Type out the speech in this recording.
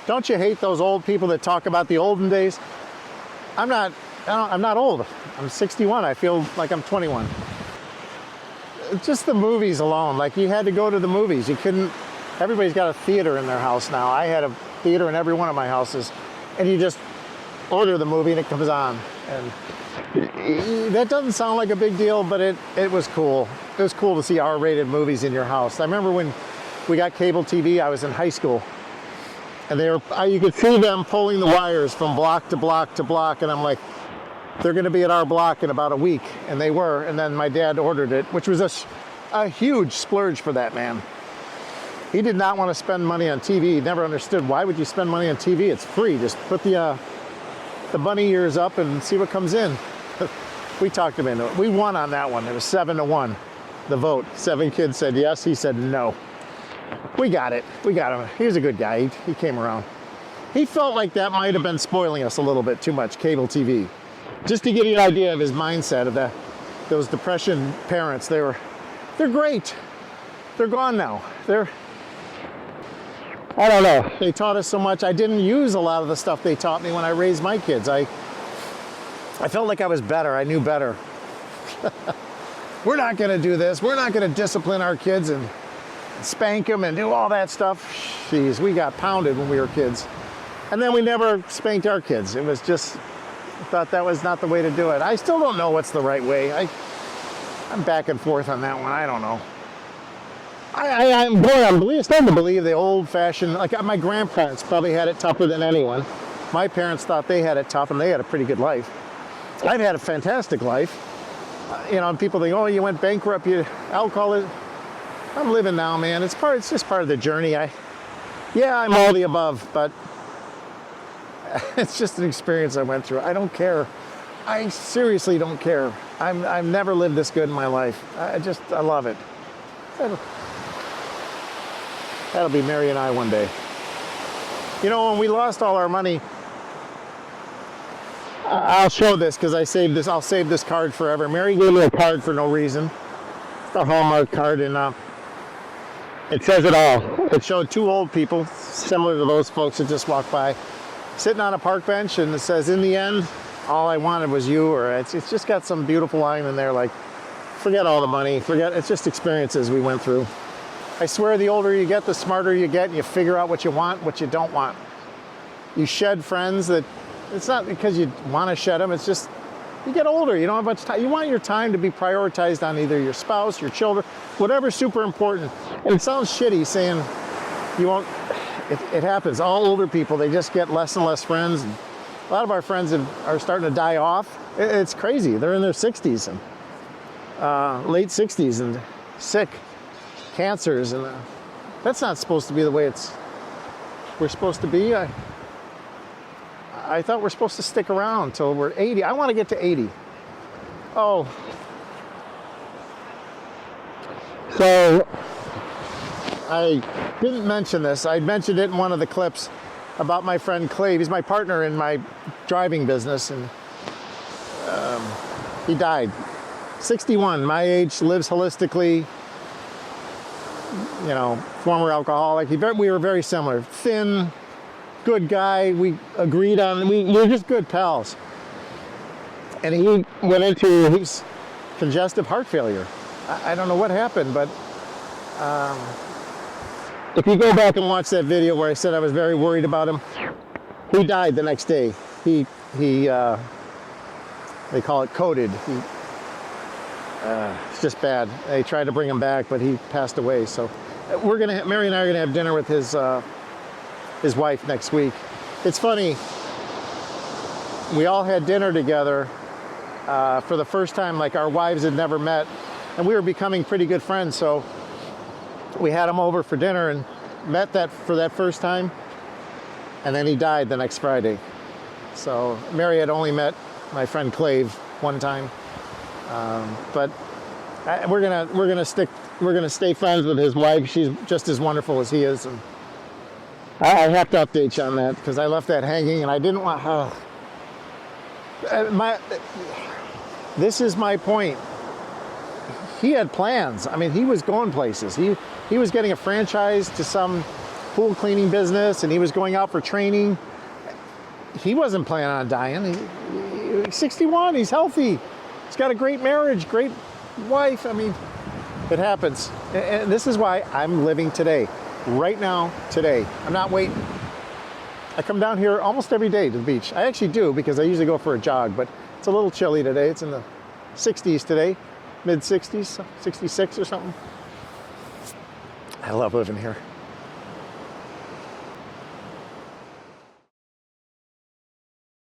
Don't you hate those old people that talk about the olden days? I'm not old. I'm 61. I feel like I'm 21. Just the movies alone. Like, you had to go to the movies. You couldn't. Everybody's got a theater in their house now. I had a theater in every one of my houses, and you just order the movie and it comes on. And that doesn't sound like a big deal, but it was cool. It was cool to see R-rated movies in your house. I remember when we got cable TV, I was in high school, and you could see them pulling the wires from block to block to block, and I'm like, they're going to be at our block in about a week, and they were. And then my dad ordered it, which was a huge splurge for that man. He did not want to spend money on TV. He never understood, why would you spend money on TV? It's free. Just put the bunny ears up and see what comes in. We talked him into it. We won on that one. It was 7-1, the vote. 7 kids said yes. He said no. We got it. We got him. He was a good guy. He came around. He felt like that might have been spoiling us a little bit too much, cable TV. Just to give you an idea of his mindset of those Depression parents, they're great. They're gone now. I don't know. They taught us so much. I didn't use a lot of the stuff they taught me when I raised my kids. I felt like I was better. I knew better. We're not going to do this. We're not going to discipline our kids and spank them and do all that stuff. Jeez, we got pounded when we were kids. And then we never spanked our kids. It was just, I thought that was not the way to do it. I still don't know what's the right way. I'm back and forth on that one. I don't know. I'm starting to believe the old-fashioned, like my grandparents probably had it tougher than anyone. My parents thought they had it tough, and they had a pretty good life. I've had a fantastic life. And people think, oh, you went bankrupt, alcohol. I'm living now, man. It's just part of the journey. I'm all the above, but it's just an experience I went through. I don't care. I seriously don't care. I've never lived this good in my life. I love it. That'll be Mary and I one day. When we lost all our money, I'll show this because I saved this. I'll save this card forever. Mary gave me a card for no reason. It's a Hallmark card, and it says it all. It showed 2 old people, similar to those folks that just walked by, sitting on a park bench, and it says, in the end, all I wanted was you. Or it's just got some beautiful line in there like, forget all the money, it's just experiences we went through. I swear the older you get, the smarter you get, and you figure out what you want, what you don't want. You shed friends that, it's not because you want to shed them, it's just, you get older, you don't have much time. You want your time to be prioritized on either your spouse, your children, whatever's super important. And it sounds shitty saying you won't, it happens. All older people, they just get less and less friends. And a lot of our friends are starting to die off. It's crazy. They're in their 60s and late 60s and sick, cancers, and that's not supposed to be the way we're supposed to be. I thought we're supposed to stick around till we're 80. I want to get to 80. Oh. So, I didn't mention this. I mentioned it in one of the clips about my friend Clave. He's my partner in my driving business, and he died. 61, my age, lives holistically, former alcoholic. We were very similar. Thin, good guy. We agreed on, we were just good pals. And he went into congestive heart failure. I don't know what happened, but if you go back and watch that video where I said I was very worried about him, he died the next day. He they call it coded. It's just bad. They tried to bring him back, but he passed away. So Mary and I are gonna have dinner with his wife next week. It's funny. We all had dinner together for the first time. Like, our wives had never met, and we were becoming pretty good friends. So we had him over for dinner and met for that first time, and then he died the next Friday. So Mary had only met my friend Clave one time. But we're gonna stay friends with his wife. She's just as wonderful as he is, and I have to update you on that because I left that hanging, and I didn't want. This is my point. He had plans. I mean, he was going places. He was getting a franchise to some pool cleaning business and he was going out for training. He wasn't planning on dying. He's 61, he's healthy. He's got a great marriage, great wife. I mean, it happens. And this is why I'm living today, right now, today. I'm not waiting. I come down here almost every day to the beach. I actually do because I usually go for a jog, but it's a little chilly today. It's in the 60s today, mid 60s, 66 or something. I love living here.